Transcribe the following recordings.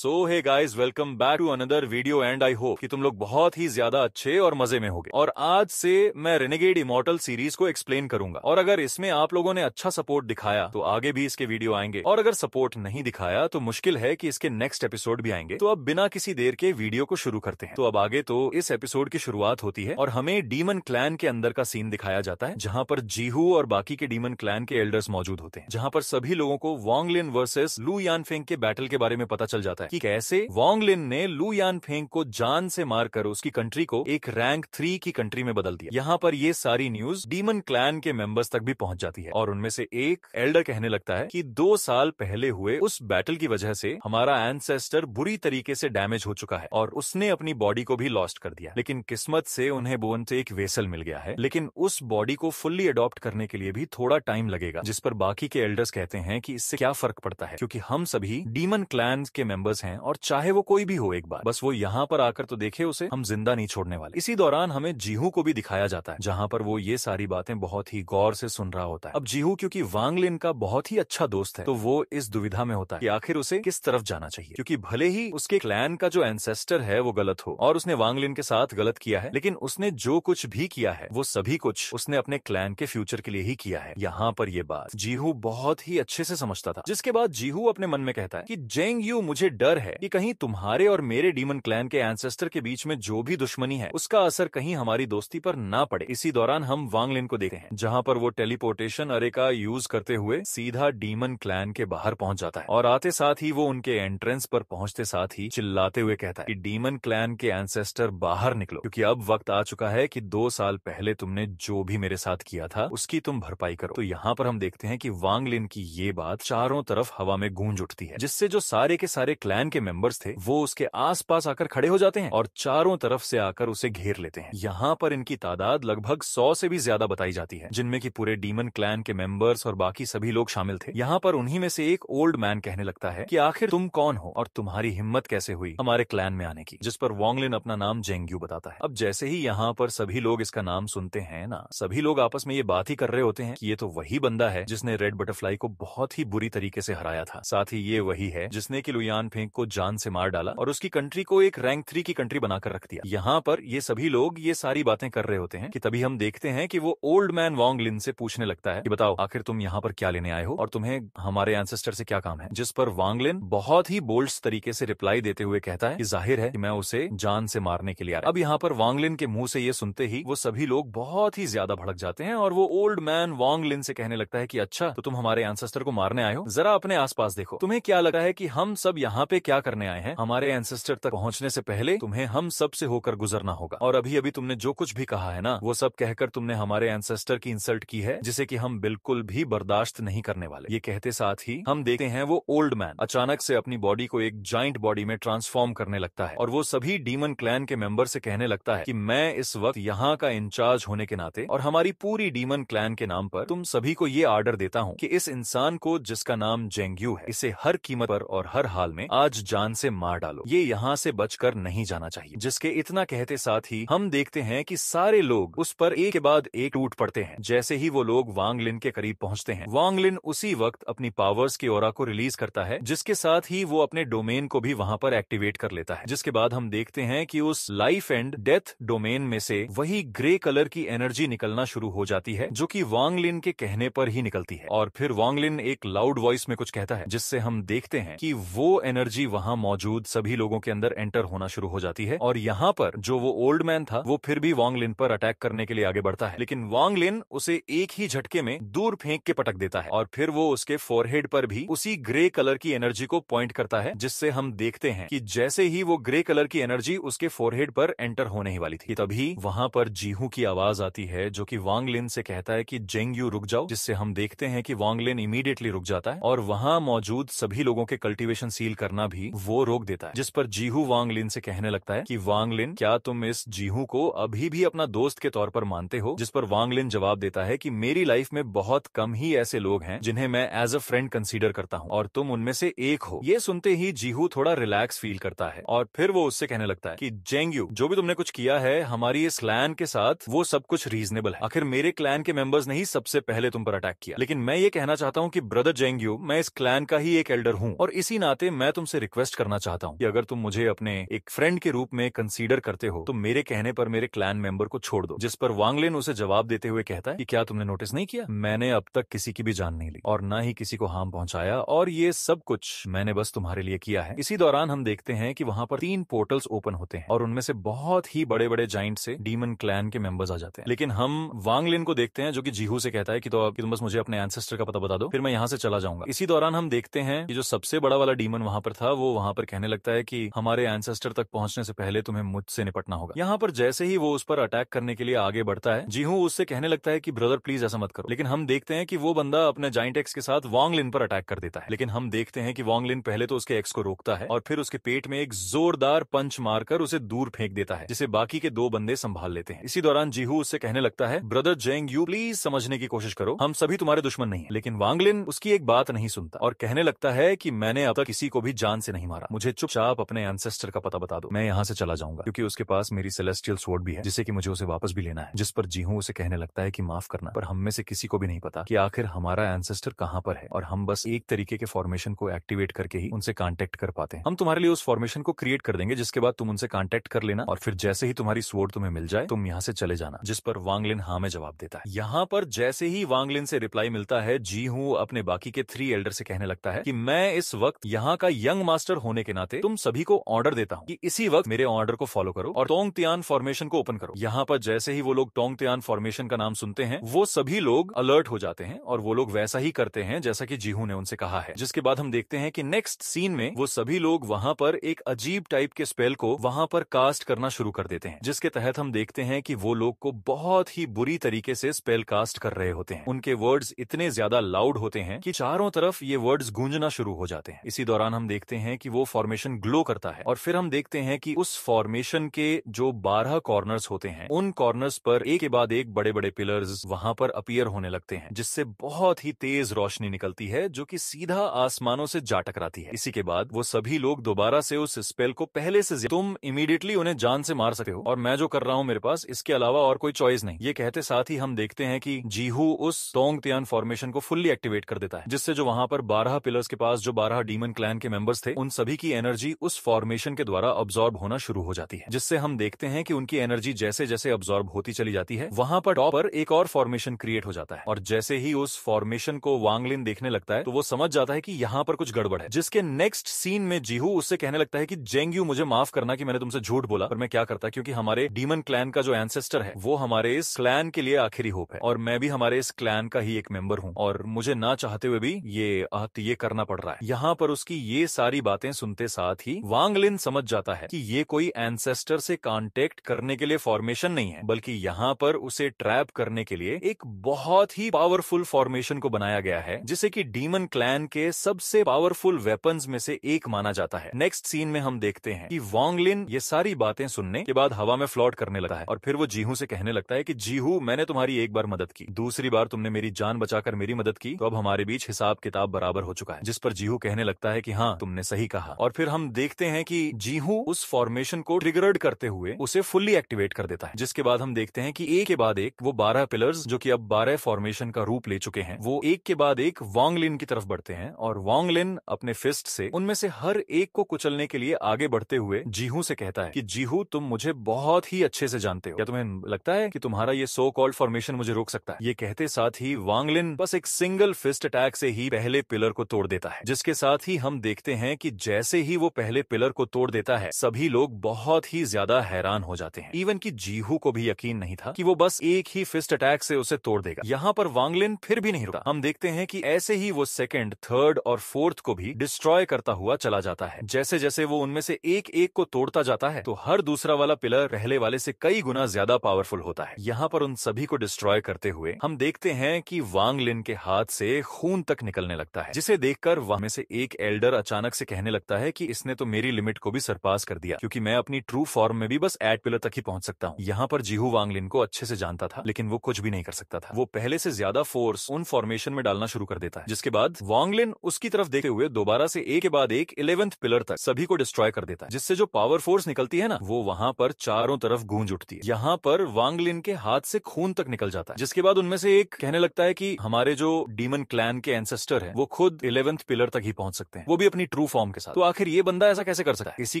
So hey guys, welcome back to another video and I hope कि तुम लोग बहुत ही ज्यादा अच्छे और मजे में होगे। और आज से मैं रेनेगेड इमॉर्टल सीरीज को एक्सप्लेन करूंगा, और अगर इसमें आप लोगों ने अच्छा सपोर्ट दिखाया तो आगे भी इसके वीडियो आएंगे, और अगर सपोर्ट नहीं दिखाया तो मुश्किल है कि इसके नेक्स्ट एपिसोड भी आएंगे। तो अब बिना किसी देर के वीडियो को शुरू करते हैं। तो अब आगे तो इस एपिसोड की शुरुआत होती है और हमें डीमन क्लैन के अंदर का सीन दिखाया जाता है, जहां पर जीहू और बाकी के डीमन क्लैन के एल्डर्स मौजूद होते हैं, जहां पर सभी लोगों को वांग लिन वर्सेस लू यानफेंग के बैटल के बारे में पता चल जाता है कि कैसे वांग लिन ने लू यानफेंग को जान से मारकर उसकी कंट्री को एक रैंक 3 की कंट्री में बदल दिया। यहाँ पर ये सारी न्यूज डीमन क्लैन के मेंबर्स तक भी पहुंच जाती है, और उनमें से एक एल्डर कहने लगता है कि 2 साल पहले हुए उस बैटल की वजह से हमारा एंसेस्टर बुरी तरीके से डैमेज हो चुका है और उसने अपनी बॉडी को भी लॉस्ट कर दिया, लेकिन किस्मत से उन्हें बोन से एक वेसल मिल गया है, लेकिन उस बॉडी को फुल्ली अडॉप्ट करने के लिए भी थोड़ा टाइम लगेगा। जिस पर बाकी के एल्डर्स कहते हैं कि इससे क्या फर्क पड़ता है, क्योंकि हम सभी डीमन क्लैन के मेंबर्स हैं, और चाहे वो कोई भी हो, एक बार बस वो यहाँ पर आकर तो देखे, उसे हम जिंदा नहीं छोड़ने वाले। इसी दौरान हमें जीहू को भी दिखाया जाता है, जहाँ पर वो ये सारी बातें बहुत ही गौर से सुन रहा होता है। अब जीहू क्योंकि वांग लिन का बहुत ही अच्छा दोस्त है, तो वो इस दुविधा में होता है कि आखिर उसे किस तरफ जाना चाहिए, क्योंकि भले ही उसके क्लैन का जो एंसेस्टर है वो गलत हो और उसने वांग लिन के साथ गलत किया है, लेकिन उसने जो कुछ भी किया है वो सभी कुछ उसने अपने क्लैन के फ्यूचर के लिए ही किया है। यहाँ पर ये बात जीहू बहुत ही अच्छे से समझता था, जिसके बाद जीहू अपने मन में कहता है कि जेंग यू, मुझे डर है कि कहीं तुम्हारे और मेरे डीमन क्लैन के एंसेस्टर के बीच में जो भी दुश्मनी है उसका असर कहीं हमारी दोस्ती पर ना पड़े। इसी दौरान हम वांग लिन को देखते हैं, जहां पर वो टेलीपोर्टेशन अरे का यूज करते हुए सीधा डीमन क्लैन के बाहर पहुंच जाता है, और आते साथ ही वो उनके एंट्रेंस पर पहुंचते साथ ही चिल्लाते हुए कहता है कि डीमन क्लैन के एंसेस्टर बाहर निकलो, क्योंकि अब वक्त आ चुका है कि 2 साल पहले तुमने जो भी मेरे साथ किया था उसकी तुम भरपाई करो। तो यहाँ पर हम देखते हैं कि वांग लिन की ये बात चारों तरफ हवा में गूंज उठती है, जिससे जो सारे के सारे क्लैन के मेंबर्स थे वो उसके आसपास आकर खड़े हो जाते हैं और चारों तरफ से आकर उसे घेर लेते हैं। यहाँ पर इनकी तादाद लगभग 100 से भी ज्यादा बताई जाती है, जिनमें कि पूरे डीमन क्लैन के मेंबर्स और बाकी सभी लोग शामिल थे। यहाँ पर उन्हीं में से एक ओल्ड मैन कहने लगता है कि आखिर तुम कौन हो और तुम्हारी हिम्मत कैसे हुई हमारे क्लैन में आने की, जिस पर वांग लिन अपना नाम जेंग्यू बताता है। अब जैसे ही यहाँ पर सभी लोग इसका नाम सुनते हैं ना, सभी लोग आपस में ये बात ही कर रहे होते हैं कि ये तो वही बंदा है जिसने रेड बटरफ्लाई को बहुत ही बुरी तरीके से हराया था, साथ ही ये वही है जिसने कि लू यानफेंग को जान से मार डाला और उसकी कंट्री को एक रैंक 3 की कंट्री बनाकर रख दिया। यहाँ पर ये सभी लोग ये सारी बातें कर रहे होते हैं कि तभी हम देखते हैं कि वो ओल्ड मैन वांग लिन से पूछने लगता है कि बताओ आखिर तुम यहाँ पर क्या लेने आए हो और तुम्हें हमारे एंसेस्टर से क्या काम है, जिस पर वांग लिन बहुत ही बोल्ड तरीके से रिप्लाई देते हुए कहता है कि जाहिर है कि मैं उसे जान से मारने के लिए आया। अब यहाँ पर वांग लिन के मुंह से ये सुनते ही वो सभी लोग बहुत ही ज्यादा भड़क जाते हैं, और वो ओल्ड मैन वांग लिन से कहने लगता है कि अच्छा, तो तुम हमारे एंसेस्टर को मारने आए हो, जरा अपने आसपास देखो, तुम्हें क्या लगता है कि हम सब यहाँ पे क्या करने आए हैं? हमारे एंसेस्टर तक पहुंचने से पहले तुम्हें हम सब से होकर गुजरना होगा, और अभी अभी तुमने जो कुछ भी कहा है ना, वो सब कहकर तुमने हमारे एंसेस्टर की इंसल्ट की है, जिसे कि हम बिल्कुल भी बर्दाश्त नहीं करने वाले। ये कहते साथ ही हम देखते हैं वो ओल्ड मैन अचानक से अपनी बॉडी को एक जाइंट बॉडी में ट्रांसफॉर्म करने लगता है, और वो सभी डीमन क्लैन के मेंबर से कहने लगता है कि मैं इस वक्त यहाँ का इंचार्ज होने के नाते और हमारी पूरी डीमन क्लैन के नाम पर तुम सभी को ये आर्डर देता हूँ कि इस इंसान को, जिसका नाम जेंग्यू है, इसे हर कीमत पर और हर हाल में आज जान से मार डालो। ये यहाँ से बचकर नहीं जाना चाहिए। जिसके इतना कहते साथ ही हम देखते हैं कि सारे लोग उस पर एक के बाद एक टूट पड़ते हैं। जैसे ही वो लोग वांग लिन के करीब पहुंचते हैं, वांग लिन उसी वक्त अपनी पावर्स की ऑरा को रिलीज करता है, जिसके साथ ही वो अपने डोमेन को भी वहां पर एक्टिवेट कर लेता है। जिसके बाद हम देखते हैं कि उस लाइफ एंड डेथ डोमेन में से वही ग्रे कलर की एनर्जी निकलना शुरू हो जाती है, जो कि वांग लिन के कहने पर ही निकलती है, और फिर वांग लिन एक लाउड वॉइस में कुछ कहता है, जिससे हम देखते हैं कि वो एनर्जी वहां मौजूद सभी लोगों के अंदर एंटर होना शुरू हो जाती है। और यहाँ पर जो वो ओल्ड मैन था वो फिर भी वांग लिन पर अटैक करने के लिए आगे बढ़ता है, लेकिन वांग लिन उसे एक ही झटके में दूर फेंक के पटक देता है, और फिर वो उसके फोरहेड पर भी उसी ग्रे कलर की एनर्जी को पॉइंट करता है, जिससे हम देखते हैं कि जैसे ही वो ग्रे कलर की एनर्जी उसके फोरहेड पर एंटर होने ही वाली थी, तभी वहां पर जीहू की आवाज आती है, जो कि वांग लिन से कहता है कि जेंग यू रुक जाओ, जिससे हम देखते हैं कि वांग लिन इमीडिएटली रुक जाता है, और वहां मौजूद सभी लोगों के कल्टीवेशन सील करना भी वो रोक देता है। जिस पर जीहू वांग लिन से कहने लगता है कि वांग लिन, क्या तुम इस जीहू को अभी भी अपना दोस्त के तौर पर मानते हो? जिस पर वांग लिन जवाब देता है कि मेरी लाइफ में बहुत कम ही ऐसे लोग हैं जिन्हें मैं एज अ फ्रेंड कंसीडर करता हूँ, और तुम उनमें से एक हो। ये सुनते ही जीहू थोड़ा रिलैक्स फील करता है, और फिर वो उससे कहने लगता है कि जेंग यू, जो भी तुमने कुछ किया है हमारी इस क्लैन के साथ, वो सब कुछ रीजनेबल है। आखिर मेरे क्लैन के मेंबर्स ने ही सबसे पहले तुम पर अटैक किया, लेकिन मैं ये कहना चाहता हूँ कि ब्रदर जेंग यू, मैं इस क्लैन का ही एक एल्डर हूँ, और इसी नाते मैं तुम तुमसे रिक्वेस्ट करना चाहता हूँ कि अगर तुम मुझे अपने एक फ्रेंड के रूप में कंसीडर करते हो तो मेरे कहने पर मेरे क्लैन मेंबर को छोड़ दो। जिस पर वांग लिन उसे जवाब देते हुए कहता है कि क्या तुमने नोटिस नहीं किया, मैंने अब तक किसी की भी जान नहीं ली और ना ही किसी को हार्म पहुंचाया, और ये सब कुछ मैंने बस तुम्हारे लिए किया है। इसी दौरान हम देखते हैं कि वहां पर 3 पोर्टल्स ओपन होते हैं और उनमें से बहुत ही बड़े बड़े जाइंट से डीमन क्लैन के मेंबर्स आ जाते हैं। लेकिन हम वांग लिन को देखते हैं जो कि जीहू से कहता है कि तुम बस मुझे अपने एंसेस्टर का पता बता दो, फिर मैं यहाँ से चला जाऊंगा। इसी दौरान हम देखते हैं कि जो सबसे बड़ा वाला डीमन वहां पर था वो वहां पर कहने लगता है कि हमारे एंसेस्टर तक पहुंचने से पहले तुम्हें मुझसे निपटना होगा। यहाँ पर जैसे ही वो उस पर अटैक करने के लिए आगे बढ़ता है, जीहू उससे कहने लगता है कि ब्रदर प्लीज ऐसा मत करो। लेकिन हम देखते हैं कि वो बंदा अपने जाइंट एक्स के साथ वांग लिन पर अटैक कर देता है। लेकिन हम देखते हैं कि वांग लिन पहले तो उसके एक्स को रोकता है और फिर उसके पेट में एक जोरदार पंच मारकर उसे दूर फेंक देता है, जिसे बाकी के 2 बंदे संभाल लेते हैं। इसी दौरान जीहू उससे कहने लगता है ब्रदर जेंग यू प्लीज समझने की कोशिश करो, हम सभी तुम्हारे दुश्मन नहीं है। लेकिन वांग लिन उसकी एक बात नहीं सुनता और कहने लगता है कि मैंने अब तक किसी को भी जान से नहीं मारा, मुझे चुपचाप अपने एंसेस्टर का पता बता दो, मैं यहाँ से चला जाऊंगा, क्योंकि उसके पास मेरी सेलेस्टियल स्वॉर्ड भी है जिससे कि मुझे उसे वापस भी लेना है। जिस पर जीहू उसे कहने लगता है कि माफ करना, पर हम में से किसी को भी नहीं पता कि आखिर हमारा एंसेस्टर कहाँ पर है और हम बस एक तरीके के फॉर्मेशन को एक्टिवेट करके ही उनसे कांटेक्ट कर पाते हैं। हम तुम्हारे लिए उस फॉर्मेशन को क्रिएट कर देंगे, जिसके बाद तुम उनसे कांटेक्ट कर लेना और फिर जैसे ही तुम्हारी स्वॉर्ड तुम्हें मिल जाए तुम यहाँ से चले जाना। जिस पर वांग लिन हाँ में जवाब देता है। यहाँ पर जैसे ही वांग लिन से रिप्लाई मिलता है, जीहू अपने बाकी के 3 एल्डर से कहने लगता है कि मैं इस वक्त यहाँ का यंग मास्टर होने के नाते तुम सभी को ऑर्डर देता हूँ कि इसी वक्त मेरे ऑर्डर को फॉलो करो और टोंग तियान फॉर्मेशन को ओपन करो। यहाँ पर जैसे ही वो लोग टोंग तियान फॉर्मेशन का नाम सुनते हैं, वो सभी लोग अलर्ट हो जाते हैं और वो लोग वैसा ही करते हैं जैसा कि जीहू ने उनसे कहा है। जिसके बाद हम देखते हैं कि नेक्स्ट सीन में वो सभी लोग वहां पर एक अजीब टाइप के स्पेल को वहां पर कास्ट करना शुरू कर देते हैं, जिसके तहत हम देखते हैं कि वो लोग को बहुत ही बुरी तरीके से स्पेल कास्ट कर रहे होते हैं। उनके वर्ड्स इतने ज्यादा लाउड होते हैं कि चारों तरफ ये वर्ड्स गूंजना शुरू हो जाते हैं। इसी दौरान हम देखते हैं कि वो फॉर्मेशन ग्लो करता है और फिर हम देखते हैं कि उस फॉर्मेशन के जो 12 कॉर्नर्स होते हैं, उन कॉर्नर्स पर एक के बाद एक बड़े बड़े पिलर्स वहां पर अपीयर होने लगते हैं, जिससे बहुत ही तेज रोशनी निकलती है जो कि सीधा आसमानों से जा टकराती है। इसी के बाद वो सभी लोग दोबारा से उस स्पेल को पहले से तुम इमीडिएटली उन्हें जान से मार सकते हो और मैं जो कर रहा हूं मेरे पास इसके अलावा और कोई चॉइस नहीं। ये कहते साथ ही हम देखते हैं कि जीहू उस टोंग तियान फॉर्मेशन को फुल्ली एक्टिवेट कर देता है, जिससे जो वहां पर 12 पिलर्स के पास जो 12 डीमन क्लैन के मेंबर्स थे, उन सभी की एनर्जी उस फॉर्मेशन के द्वारा अब्सॉर्ब होना शुरू हो जाती है। जिससे हम देखते हैं कि उनकी एनर्जी जैसे जैसे अब्सॉर्ब होती चली जाती है, वहां पर टॉप पर एक और फॉर्मेशन क्रिएट हो जाता है और जैसे ही उस फॉर्मेशन को वांग लिन देखने लगता है तो वो समझ जाता है कि यहाँ पर कुछ गड़बड़ है। जिसके नेक्स्ट सीन में जीहू उससे कहने लगता है कि जेंग यू मुझे माफ करना कि मैंने तुमसे झूठ बोला, पर मैं क्या करता, क्योंकि हमारे डीमन क्लैन का जो एंसेस्टर है वो हमारे इस क्लैन के लिए आखिरी होप है और मैं भी हमारे इस क्लैन का ही एक मेंबर हूँ और मुझे ना चाहते हुए भी ये करना पड़ रहा है। यहाँ पर उसकी ये सारी बातें सुनते साथ ही वांग लिन समझ जाता है कि ये कोई एंसेस्टर से कांटेक्ट करने के लिए फॉर्मेशन नहीं है, बल्कि यहाँ पर उसे ट्रैप करने के लिए एक बहुत ही पावरफुल फॉर्मेशन को बनाया गया है, जिसे कि डीमन क्लैन के सबसे पावरफुल वेपन्स में से एक माना जाता है। नेक्स्ट सीन में हम देखते हैं कि वांग लिन ये सारी बातें सुनने के बाद हवा में फ्लॉट करने लगता है और फिर वो जीहू से कहने लगता है कि जीहू, मैंने तुम्हारी एक बार मदद की, दूसरी बार तुमने मेरी जान बचाकर मेरी मदद की, तो अब हमारे बीच हिसाब किताब बराबर हो चुका है। जिस पर जीहू कहने लगता है कि हाँ, तुमने सही कहा और फिर हम देखते हैं कि जीहू उस फॉर्मेशन को ट्रिगर्ड करते हुए उसे फुल्ली एक्टिवेट कर देता है। जिसके बाद हम देखते हैं कि एक के बाद एक वो 12 पिलर्स जो कि अब 12 फॉर्मेशन का रूप ले चुके हैं, वो एक के बाद एक वांग लिन की तरफ बढ़ते हैं और वांग लिन अपने फिस्ट से उनमें से हर एक को कुचलने के लिए आगे बढ़ते हुए जीहू से कहता है कि जीहू, तुम मुझे बहुत ही अच्छे से जानते हो, क्या तुम्हें लगता है कि तुम्हारा ये सो कॉल्ड फॉर्मेशन मुझे रोक सकता है? ये कहते साथ ही वांग लिन बस एक सिंगल फिस्ट अटैक से ही पहले पिलर को तोड़ देता है। जिसके साथ ही हम देखते हैं कि जैसे ही वो पहले पिलर को तोड़ देता है, सभी लोग बहुत ही ज्यादा हैरान हो जाते हैं। इवन कि जीहू को भी यकीन नहीं था कि वो बस एक ही फिस्ट अटैक से उसे तोड़ देगा। यहाँ पर वांग लिन फिर भी नहीं रुका। हम देखते हैं कि ऐसे ही वो सेकंड, थर्ड और फोर्थ को भी डिस्ट्रॉय करता हुआ चला जाता है। जैसे जैसे वो उनमें से एक एक को तोड़ता जाता है तो हर दूसरा वाला पिलर पहले वाले से कई गुना ज्यादा पावरफुल होता है। यहाँ पर उन सभी को डिस्ट्रॉय करते हुए हम देखते हैं कि वांग लिन के हाथ से खून तक निकलने लगता है, जिसे देखकर वहां में से एक एल्डर अचानक से कहने लगता है कि इसने तो मेरी लिमिट को भी सरपास कर दिया, क्योंकि मैं अपनी ट्रू फॉर्म में भी बस 8 पिलर तक ही पहुंच सकता हूँ। यहाँ पर जीहू वांग लिन को अच्छे से जानता था, लेकिन वो कुछ भी नहीं कर सकता था। वो पहले से ज्यादा फोर्स उन फॉर्मेशन में डालना शुरू कर देता है, जिसके बाद वांग लिन उसकी तरफ देखते हुए दोबारा से एक के बाद एक 11th पिलर तक सभी को डिस्ट्रॉय कर देता है, जिससे जो पावर फोर्स निकलती है ना, वो वहां पर चारों तरफ गूंज उठती है। यहाँ पर वांग लिन के हाथ से खून तक निकल जाता है, जिसके बाद उनमें से एक कहने लगता है कि हमारे जो डीमन क्लैन के एंसेस्टर हैं वो खुद 11th पिलर तक ही पहुंच सकते हैं, वो भी अपनी ट्रू ट्रू फॉर्म के साथ। तो आखिर ये बंदा ऐसा कैसे कर सकता है? इसी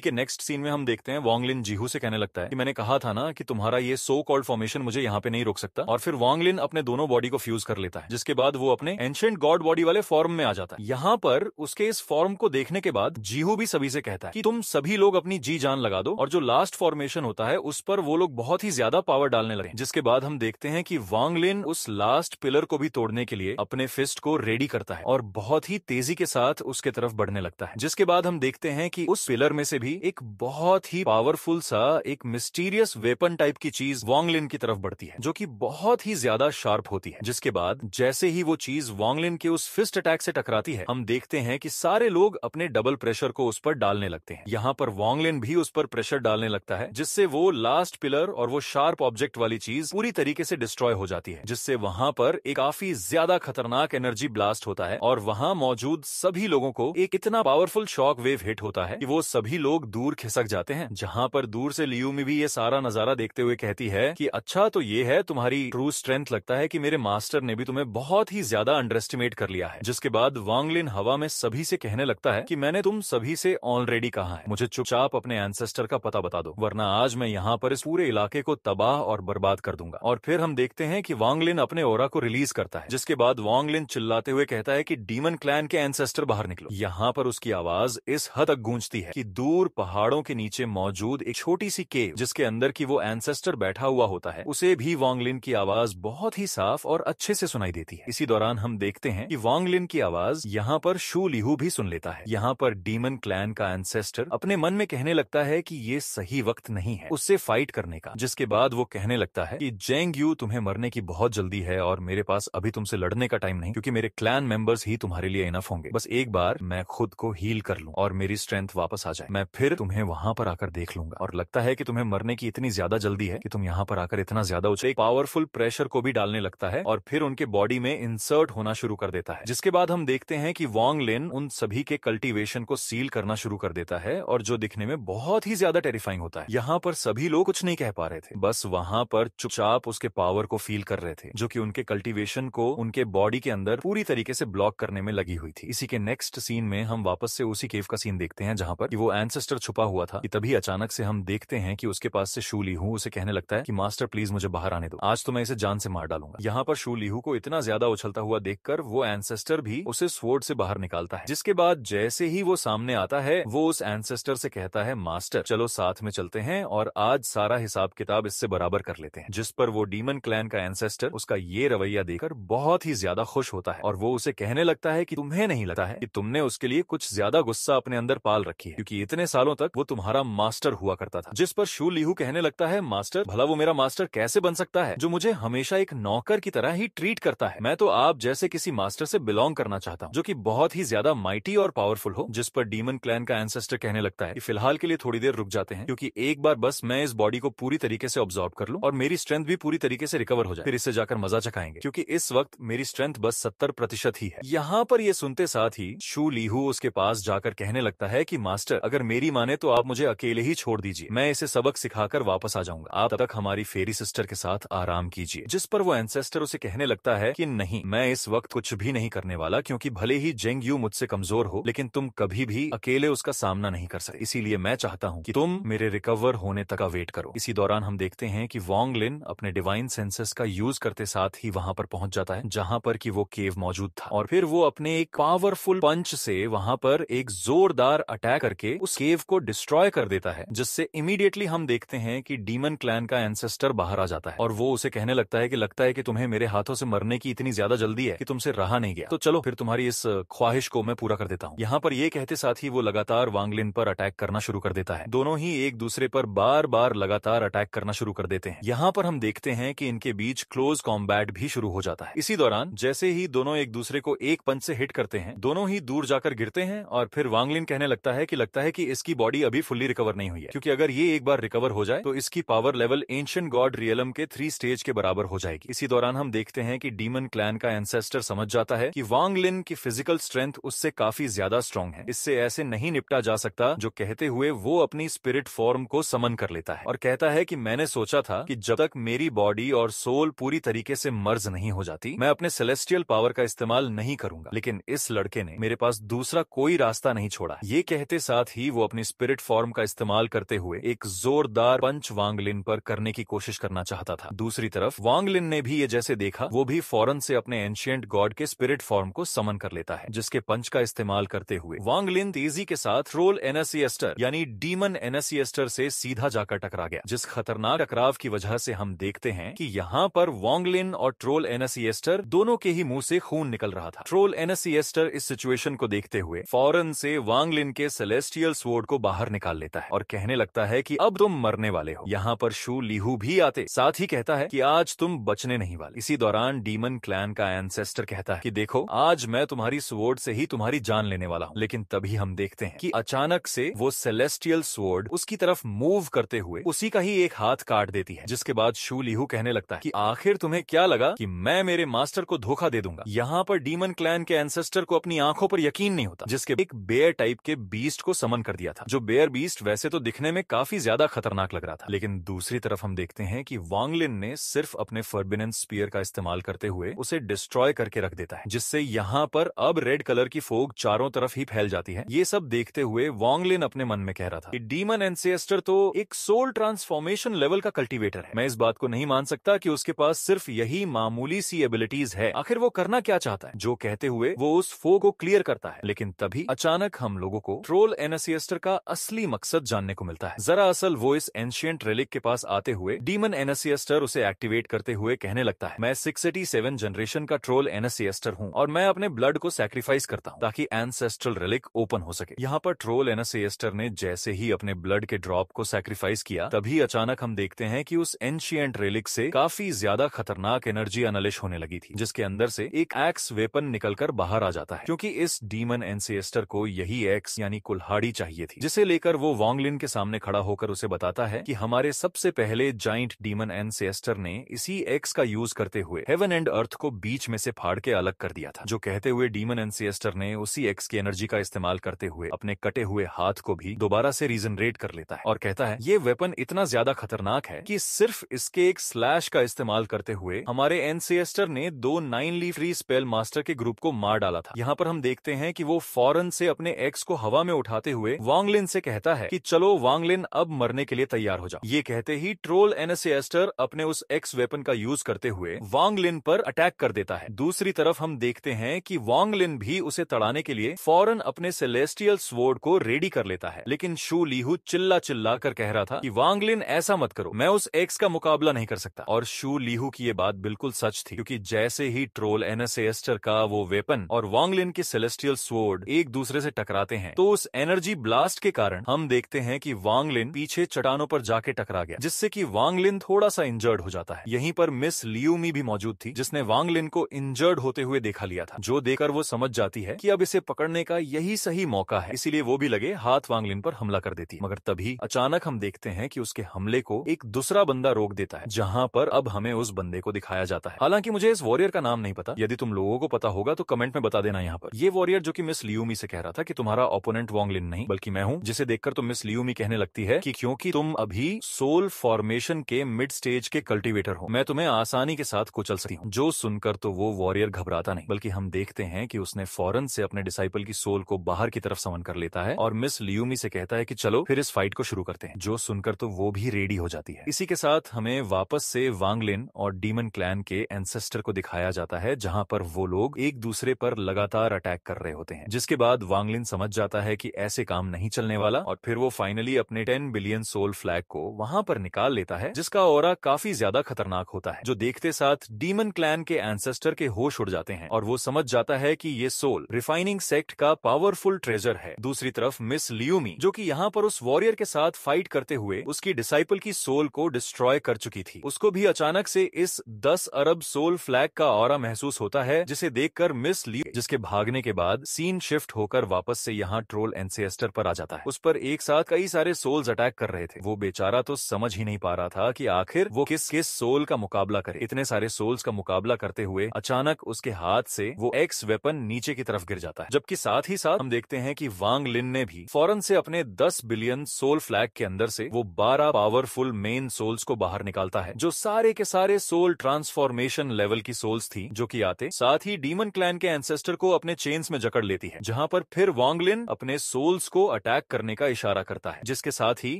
के नेक्स्ट सीन में हम देखते हैं वांग लिन जीहू से कहने लगता है कि मैंने कहा था ना कि तुम्हारा ये सो कॉल्ड फॉर्मेशन मुझे यहाँ पे नहीं रोक सकता। और फिर वांग लिन अपने दोनों बॉडी को फ्यूज कर लेता है, जिसके बाद वो अपने एंशिएंट गॉड बॉडी वाले फॉर्म में आ जाता है। यहाँ पर उसके इस फॉर्म को देखने के बाद जीहू भी सभी से कहता है कि तुम सभी लोग अपनी जी जान लगा दो, और जो लास्ट फॉर्मेशन होता है उस पर वो लोग बहुत ही ज्यादा पावर डालने लगे। जिसके बाद हम देखते हैं कि वांग लिन उस लास्ट पिलर को भी तोड़ने के लिए अपने फिस्ट को रेडी करता है और बहुत ही तेजी के साथ उसके तरफ बढ़ने लगता है। जिसके बाद हम देखते हैं कि उस पिलर में से भी एक बहुत ही पावरफुल सा एक मिस्टीरियस वेपन टाइप की चीज वांग लिन की तरफ बढ़ती है, जो कि बहुत ही ज्यादा शार्प होती है। जिसके बाद जैसे ही वो चीज वांग लिन के उस फिस्ट अटैक से टकराती है, हम देखते हैं कि सारे लोग अपने डबल प्रेशर को उस पर डालने लगते हैं। यहाँ पर वांग लिन भी उस पर प्रेशर डालने लगता है, जिससे वो लास्ट पिलर और वो शार्प ऑब्जेक्ट वाली चीज पूरी तरीके से डिस्ट्रॉय हो जाती है, जिससे वहां पर एक काफी ज्यादा खतरनाक एनर्जी ब्लास्ट होता है और वहां मौजूद सभी लोगों को एक इतना पावरफुल शॉक वेव हिट होता है कि वो सभी लोग दूर खिसक जाते हैं। जहां पर दूर से लियूमी भी ये सारा नजारा देखते हुए कहती है कि अच्छा तो ये है तुम्हारी ट्रू स्ट्रेंथ, लगता है कि मेरे मास्टर ने भी तुम्हें बहुत ही ज्यादा अंडर एस्टिमेट कर लिया है। जिसके बाद वांग लिन हवा में सभी से कहने लगता है कि मैंने तुम सभी से ऑलरेडी कहा है, मुझे चुपचाप अपने एंसेस्टर का पता बता दो, वरना आज मैं यहाँ पर इस पूरे इलाके को तबाह और बर्बाद कर दूंगा। और फिर हम देखते हैं कि वांग लिन अपने ओरा को रिलीज करता है, जिसके बाद वांग लिन चिल्लाते हुए कहता है कि डीमन क्लैन के एंसेस्टर बाहर निकलो। यहाँ पर उसकी आवाज इस हद तक गूंजती है कि दूर पहाड़ों के नीचे मौजूद एक छोटी सी केव जिसके अंदर की वो एंसेस्टर बैठा हुआ होता है, उसे भी वांग लिन की आवाज बहुत ही साफ और अच्छे से सुनाई देती है। इसी दौरान हम देखते हैं कि वांग लिन की आवाज यहाँ पर शू लिहू भी सुन लेता है। यहाँ पर डीमन क्लैन का एंसेस्टर अपने मन में कहने लगता है कि ये सही वक्त नहीं है उससे फाइट करने का। जिसके बाद वो कहने लगता है कि जेंग यू, तुम्हें मरने की बहुत जल्दी है और मेरे पास अभी तुमसे लड़ने का टाइम नहीं, क्योंकि मेरे क्लैन मेंबर्स ही तुम्हारे लिए इनफ होंगे। बस एक बार मैं खुद को हील कर लूं और मेरी स्ट्रेंथ वापस आ जाए, मैं फिर तुम्हें वहां पर आकर देख लूंगा। और लगता है कि तुम्हें मरने की इतनी ज्यादा जल्दी है कि तुम यहाँ पर आकर इतना ज्यादा ऊंचे पावरफुल प्रेशर को भी डालने लगता है और फिर उनके बॉडी में इंसर्ट होना शुरू कर देता है। जिसके बाद हम देखते हैं कि वांग लिन उन सभी के कल्टीवेशन को सील करना शुरू कर देता है, और जो दिखने में बहुत ही ज्यादा टेरिफाइंग होता है। यहाँ पर सभी लोग कुछ नहीं कह पा रहे थे, बस वहां पर चुपचाप उसके पावर को फील कर रहे थे, जो कि उनके कल्टीवेशन को उनके बॉडी के अंदर पूरी तरीके से ब्लॉक करने में लगी हुई थी। इसी के नेक्स्ट सीन में हम वापस से उसी केव का सीन देखते हैं जहां पर कि वो एंसेस्टर छुपा हुआ था। कि तभी अचानक से हम देखते हैं कि उसके पास से शू लिहू उसे कहने लगता है कि मास्टर प्लीज मुझे बाहर आने दो, आज तो मैं इसे जान से मार डालूंगा। यहाँ पर शू लिहू को इतना ज्यादा उछलता हुआ देखकर वो एंसेस्टर भी उसे स्वॉर्ड से बाहर निकालता है। जिसके बाद जैसे ही वो सामने आता है, वो उस एंसेस्टर से कहता है मास्टर चलो साथ में चलते हैं और आज सारा हिसाब किताब इससे बराबर कर लेते हैं। जिस पर वो डीमन क्लैन का एंसेस्टर उसका ये रवैया देखकर बहुत ही ज्यादा खुश होता है और वो उसे कहने लगता है कि तुम्हें नहीं लगता है कि तुमने उसके लिए कुछ ज्यादा गुस्सा अपने अंदर पाल रखी है, क्योंकि इतने सालों तक वो तुम्हारा मास्टर हुआ करता था। जिस पर शू लिहू कहने लगता है मास्टर, भला वो मेरा मास्टर कैसे बन सकता है जो मुझे हमेशा एक नौकर की तरह ही ट्रीट करता है। मैं तो आप जैसे किसी मास्टर से बिलोंग करना चाहता हूँ जो कि बहुत ही ज्यादा माइटी और पावरफुल हो। जिस पर डीमन क्लैन का एंसेस्टर कहने लगता है कि फिलहाल के लिए थोड़ी देर रुक जाते हैं, क्योंकि एक बार बस मैं इस बॉडी को पूरी तरीके से ऑब्जॉर्व कर लूं और मेरी स्ट्रेंथ भी पूरी तरीके से रिकवर हो जाए, फिर इससे जाकर मजा चखाएंगे, क्योंकि इस वक्त मेरी स्ट्रेंथ बस 70% ही है। यहाँ पर ये सुनते साथ ही शू लिहू उसके पास जाकर कहने लगता है कि मास्टर अगर मेरी माने तो आप मुझे अकेले ही छोड़ दीजिए, मैं इसे सबक सिखाकर वापस आ जाऊंगा, आप तब तक हमारी फेरी सिस्टर के साथ आराम कीजिए। जिस पर वो एंसेस्टर उसे कहने लगता है कि नहीं, मैं इस वक्त कुछ भी नहीं करने वाला, क्योंकि भले ही जेंग यू मुझसे कमजोर हो लेकिन तुम कभी भी अकेले उसका सामना नहीं कर सकते, इसीलिए मैं चाहता हूँ कि तुम मेरे रिकवर होने तक का वेट करो। इसी दौरान हम देखते हैं कि वांग लिन अपने डिवाइन सेंसेस का यूज करते साथ ही वहां पर पहुंच जाता है जहां पर कि वो केव मौजूद था, और फिर वो अपने एक पावरफुल पंच से वहां पर एक जोरदार अटैक करके उस केव को डिस्ट्रॉय कर देता है, जिससे इमीडिएटली हम देखते हैं कि डीमन क्लैन का एंसेस्टर बाहर आ जाता है और वो उसे कहने लगता है कि लगता है कि तुम्हें मेरे हाथों से मरने की इतनी ज्यादा जल्दी है कि तुमसे रहा नहीं गया, तो चलो फिर तुम्हारी इस ख्वाहिश को मैं पूरा कर देता हूँ। यहाँ पर ये कहते साथ ही वो लगातार वांग लिन पर अटैक करना शुरू कर देता है। दोनों ही एक दूसरे पर बार बार लगातार अटैक करना शुरू कर देते हैं। यहाँ पर हम देखते हैं कि इनके बीच क्लोज कॉम्बैट भी शुरू हो जाता है। इसी दौरान जैसे ही दोनों एक दूसरे को एक पंच से हिट करते हैं, दोनों ही दूर जाकर गिरते हैं और फिर वांग लिन कहने लगता है कि इसकी बॉडी अभी फुल्ली रिकवर नहीं हुई है, क्योंकि अगर ये एक बार रिकवर हो जाए तो इसकी power level ancient God realm के 3 स्टेज के बराबर हो जाएगी। इसी दौरान हम देखते हैं कि डीमन क्लैन का एंसेस्टर समझ जाता है कि वांग लिन की फिजिकल स्ट्रेंथ उससे काफी ज्यादा स्ट्रांग है, इससे ऐसे नहीं निपटा जा सकता, जो कहते हुए वो अपनी स्पिरिट फॉर्म को समन कर लेता है और कहता है कि मैंने सोचा था कि जब तक मेरी बॉडी और सोल पूरी तरीके से मर्ज नहीं हो जाती मैं अपने सेलेस्टियल पावर का इस्तेमाल नहीं करूंगा, लेकिन इस लड़के ने मेरे पास दूसरा कोई रास्ता नहीं छोड़ा। ये कहते साथ ही वो अपनी स्पिरिट फॉर्म का इस्तेमाल करते हुए एक जोरदार पंच वांग लिन पर करने की कोशिश करना चाहता था। दूसरी तरफ वांग लिन ने भी ये जैसे देखा, वो भी फौरन से अपने एंशिएंट गॉड के स्पिरिट फॉर्म को समन कर लेता है, जिसके पंच का इस्तेमाल करते हुए वांग लिन तेजी के साथ ट्रोल एनासिएस्टर यानी डीमन एनासिएस्टर से सीधा जाकर टकरा गया। जिस खतरनाक टकराव की वजह से हम देखते हैं कि यहाँ पर वांग लिन और ट्रोल एनासिएस्टर दोनों के ही मुंह से खून निकल रहा था। ट्रोल एनासिएस्टर इस सिचुएशन को देखते हुए फौरन से वांग लिन के सेलेस्टियल स्वॉर्ड को बाहर निकाल लेता है और कहने लगता है कि अब तुम मरने वाले हो। यहाँ पर शू लीहू भी आते साथ ही कहता है कि आज तुम बचने नहीं वाले। इसी दौरान डीमन क्लैन का एंसेस्टर कहता है कि देखो, आज मैं तुम्हारी स्वॉर्ड से ही तुम्हारी जान लेने वाला हूँ। लेकिन तभी हम देखते हैं कि अचानक से वो सेलेस्टियल स्वॉर्ड उसकी तरफ मूव करते हुए उसी का ही एक हाथ काट देती है, जिसके बाद शू लीहू कहने लगता है कि आखिर तुम्हें क्या लगा कि मैं मेरे मास्टर को धोखा दे दूंगा। यहाँ पर डीमन क्लैन के एंसेस्टर को अपनी आंखों पर यकीन नहीं होता, जिसके एक बेयर टाइप के बीस्ट को समन कर दिया था। जो बेयर बीस्ट वैसे तो दिखने में काफी ज्यादा खतरनाक लग रहा था, लेकिन दूसरी तरफ हम देखते हैं कि वांग लिन ने सिर्फ अपने फर्बिनेंस स्पीयर का इस्तेमाल करते हुए उसे डिस्ट्रॉय करके रख देता है, जिससे यहाँ पर अब रेड कलर की फोग चारों तरफ ही फैल जाती है। ये सब देखते हुए वांग लिन अपने मन में कह रहा था कि डीमन एंसेस्टर तो एक सोल ट्रांसफॉर्मेशन लेवल का कल्टीवेटर है। मैं इस बात को नहीं मान सकता कि उसके पास सिर्फ यही मामूली सी एबिलिटीज है। आखिर वो करना क्या चाहता है? जो कहते हुए वो उस फोग को क्लियर करता है, लेकिन तभी अचानक हम लोगों को ट्रोल एनासिएस्टर का असली मकसद जानने को मिलता है। जरा असल वो इस एंशिएंट रिलिक के पास आते हुए डीमन एनासिएस्टर उसे एक्टिवेट करते हुए कहने लगता है, मैं 687 जनरेशन का ट्रोल एनासिएस्टर हूँ और मैं अपने ब्लड को सैक्रिफाइस करता हूँ ताकि एंसेस्ट्रल रिलिक ओपन हो सके। यहाँ पर ट्रोल एनासिएस्टर ने जैसे ही अपने ब्लड के ड्रॉप को सैक्रिफाइस किया, तभी अचानक हम देखते हैं कि उस एंशिएंट रिलिक से काफी ज्यादा खतरनाक एनर्जी अनलिश होने लगी थी, जिसके अंदर से एक एक्स वेपन निकलकर बाहर आ जाता है, क्योंकि इस डीमन एंसेस्टर को यही एक्स यानी कुल्हाड़ी चाहिए थी, जिसे लेकर वो वांग लिन के सामने खड़ा होकर उसे बताता है कि हमारे सबसे पहले जाइंट डीमन एंसेस्टर ने इसी एक्स का यूज करते हुए हेवन एंड अर्थ को बीच में से फाड़ के अलग कर दिया था। जो कहते हुए डीमन एंसेस्टर ने उसी एक्स की एनर्जी का इस्तेमाल करते हुए अपने कटे हुए हाथ को भी दोबारा से रीजनरेट कर लेता है और कहता है ये वेपन इतना ज्यादा खतरनाक है कि सिर्फ इसके एक स्लैश का इस्तेमाल करते हुए हमारे एंसेस्टर ने 2 9 लीफ फ्री स्पेल मास्टर के ग्रुप को मार डाला था। यहाँ पर हम देखते हैं कि वो फौरन से अपने एक्स को हवा में उठाते हुए वांग लिन से कहता है कि चलो वांग लिन, अब मरने के लिए तैयार हो जाओ। ये कहते ही ट्रोल एनासिएस्टर अपने उस एक्स वेपन का यूज करते हुए वांग लिन पर अटैक कर देता है। दूसरी तरफ हम देखते हैं कि वांग लिन भी उसे तड़ाने के लिए फौरन अपने सेलेस्टियल स्वॉर्ड को रेडी कर लेता है, लेकिन शू लीहू चिल्ला चिल्ला कर कह रहा था कि वांग लिन ऐसा मत करो, मैं उस एक्स का मुकाबला नहीं कर सकता। और शू लीहू की ये बात बिल्कुल सच थी, क्योंकि जैसे ही ट्रोल एनासिएस्टर का वो वेपन और वांग लिन की सेलेस्टियल स्वॉर्ड एक दूसरे से टकराते हैं, तो उस एनर्जी ब्लास्ट के कारण हम देखते हैं कि वांग लिन पीछे चट्टानों पर जाके टकरा गया, जिससे कि वांग लिन थोड़ा सा इंजर्ड हो जाता है। यहीं पर मिस लियूमी भी मौजूद थी, जिसने वांग लिन को इंजर्ड होते हुए देखा लिया था, जो देखकर वो समझ जाती है कि अब इसे पकड़ने का यही सही मौका है, इसीलिए वो भी लगे हाथ वांग लिन पर हमला कर देती है। मगर तभी अचानक हम देखते हैं कि उसके हमले को एक दूसरा बंदा रोक देता है, जहां पर अब हमें उस बंदे को दिखाया जाता है। हालांकि मुझे इस वॉरियर का नाम नहीं पता, यदि तुम लोगों को पता होगा तो कमेंट में बता देना। यहाँ पर ये वॉरियर जो कि मिस लियूमी से कह रहा था कि तुम्हारा ओपोनेंट वांग लिन नहीं बल्कि मैं हूँ, जिसे देखकर तो मिस लियूमी कहने लगती है कि क्योंकि तुम अभी सोल फॉर्मेशन के मिड स्टेज के कल्टीवेटर हो, मैं तुम्हें आसानी के साथ कुचल सकती हूँ। जो सुनकर तो वो वॉरियर घबराता नहीं, बल्कि हम देखते हैं कि उसने फौरन से अपने डिसाइपल की सोल को बाहर की तरफ समन कर लेता है और मिस लियूमी से कहता है कि चलो फिर इस फाइट को शुरू करते हैं। जो सुनकर तो वो भी रेडी हो जाती है। इसी के साथ हमें वापस से वांग लिन और डीमन क्लैन के एंसेस्टर को दिखाया जाता है, जहां पर वो लोग एक दूसरे पर लगातार अटैक कर रहे होते हैं, जिसके बाद वांग लिन समझ जाता है कि ऐसे काम नहीं चलने वाला और फिर वो फाइनली अपने 10 बिलियन सोल फ्लैग को वहां पर निकाल लेता है, जिसका ऑरा काफी ज्यादा खतरनाक होता है, जो देखते साथ डीमन क्लैन के एंसेस्टर के होश उड़ जाते हैं और वो समझ जाता है कि ये सोल रिफाइनिंग सेक्ट का पावरफुल ट्रेजर है। दूसरी तरफ मिस लियूमी, जो कि यहाँ पर उस वॉरियर के साथ फाइट करते हुए उसकी डिसाइपल की सोल को डिस्ट्रॉय कर चुकी थी, उसको भी अचानक से इस 10 अरब सोल फ्लैग का ऑरा महसूस होता है, जिसे देखकर मिस ली, जिसके भागने के बाद सीन शिफ्ट होकर वापस से यहाँ ट्रोल एंसेस्टर पर आ जाता है। उस पर एक साथ कई सारे सोल्स अटैक कर रहे थे। वो बेचारा तो समझ ही नहीं पा रहा था कि आखिर वो किस किस सोल का मुकाबला करे। इतने सारे सोल्स का मुकाबला करते हुए अचानक उसके हाथ से वो एक्स वेपन नीचे की तरफ गिर जाता है, जबकि साथ ही साथ हम देखते हैं कि वांग लिन ने भी फौरन से अपने 10 बिलियन सोल फ्लैग के अंदर से वो 12 पावरफुल मेन सोल्स को बाहर निकालता है, जो सारे के सारे सोल ट्रांसफॉर्मेशन लेवल की सोल्स थी, जो कि आते साथ ही डीमन क्लैन के एंसेस्टर को अपने चेन्स में जकड़ लेती है, जहाँ पर फिर वॉन्गलिन अपने सोल्स को अटैक करने का इशारा करता है, जिसके साथ ही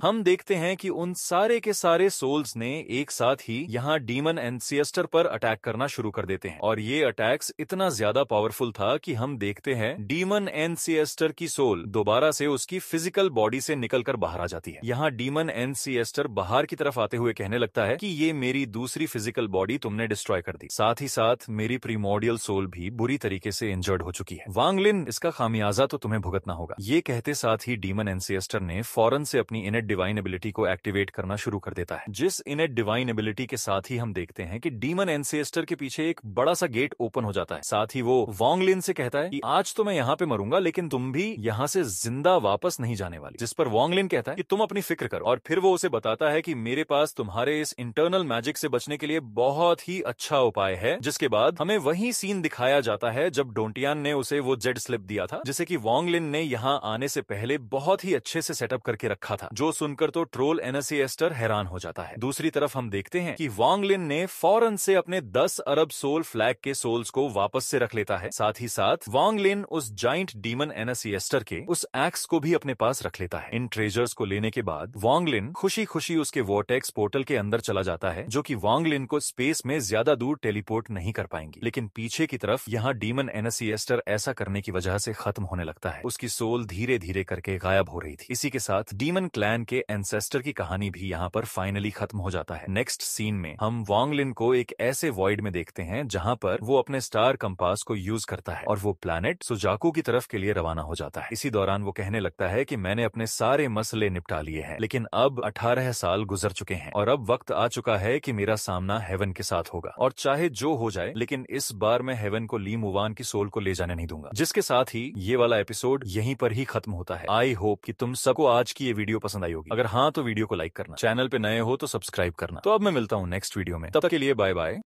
हम देखते हैं कि उन सारे के सारे सोल्स ने एक साथ ही यहाँ डीमन एंसिएस्टर पर अटैक करना शुरू कर देते हैं। और ये अटैक्स इतना ज्यादा पावरफुल था कि हम देखते हैं डीमन एंसिएस्टर की सोल दोबारा से उसकी फिजिकल बॉडी से निकलकर बाहर आ जाती है। यहाँ डीमन एंसिएस्टर बाहर की तरफ आते हुए कहने लगता है कि ये मेरी दूसरी फिजिकल बॉडी तुमने डिस्ट्रॉय कर दी, साथ ही साथ मेरी प्रीमोडियल सोल भी बुरी तरीके से इंजर्ड हो चुकी है। वांगलिन, इसका खामियाजा तो तुम्हें भुगतना होगा। ये कहते साथ ही डीमन एंसिएस्टर ने फौरन से अपनी इनेट डिवाइन एबिलिटी को एक्टिवेट करना शुरू कर देता है, जिस इनेट डिवाइन एबिलिटी के साथ ही हम देखते हैं कि डीमन एंसिएस्टर के पीछे एक बड़ा सा गेट ओपन हो जाता है। साथ ही वो वांगलिन से कहता है कि आज तो मैं यहाँ पे मरूंगा, लेकिन तुम भी यहाँ से जिंदा वापस नहीं जाने वाली। जिस पर वांगलिन कहता है कि तुम अपनी फिक्र करो, और फिर वो उसे बताता है कि मेरे पास तुम्हारे इस इंटरनल मैजिक से बचने के लिए बहुत ही अच्छा उपाय है। जिसके बाद हमें वही सीन दिखाया जाता है जब डोंटियान ने उसे वो जेड स्लिप दिया था, जिसे कि वांगलिन ने यहाँ आने से पहले बहुत ही अच्छे से सेटअप करके रखा था, जो सुनकर तो ट्रोल एनएसएस्टर हैरान हो जाता है। दूसरी तरफ हम देखते हैं कि वांगलिन ने फौरन से अपने 10 अरब सोल फ्लैग के सोल्स को वापस से रख लेता है। साथ ही साथ वांगलिन उस जाइंट डीमन एनएसएस्टर के उस एक्स को भी अपने पास रख लेता है। इन ट्रेजर्स को लेने के बाद वांगलिन खुशी खुशी उसके वोर्टेक्स पोर्टल के अंदर चला जाता है, जो कि वांगलिन को स्पेस में ज्यादा दूर टेलीपोर्ट नहीं कर पाएंगी। लेकिन पीछे की तरफ यहाँ डीमन एनएसएस्टर ऐसा करने की वजह से खत्म होने लगता है। उसकी सोल धीरे धीरे करके गायब हो रही थी। इसी के साथ डीमन क्लैन के एंसेस्टर की कहानी भी यहाँ पर फाइनली खत्म हो जाता है। नेक्स्ट सीन में हम वांगलिन को एक ऐसे वॉइड में देखते हैं जहाँ पर वो अपने स्टार कंपास को यूज करता है और वो प्लैनेट सुजाकू की तरफ के लिए रवाना हो जाता है। इसी दौरान वो कहने लगता है कि मैंने अपने सारे मसले निपटा लिए हैं, लेकिन अब 18 साल गुजर चुके हैं और अब वक्त आ चुका है कि मेरा सामना हेवन के साथ होगा, और चाहे जो हो जाए, लेकिन इस बार मैं हेवन को ली मुवान की सोल को ले जाने नहीं दूंगा। जिसके साथ ही ये वाला एपिसोड यहीं पर ही खत्म होता है। आई होप कि तुम सबको आज की ये वीडियो पसंद आई होगी। अगर हाँ तो वीडियो को लाइक करना, चैनल पे नए हो तो सब्सक्राइब करना। तो अब मैं मिलता हूँ नेक्स्ट वीडियो में, तब तक के लिए बाय बाय।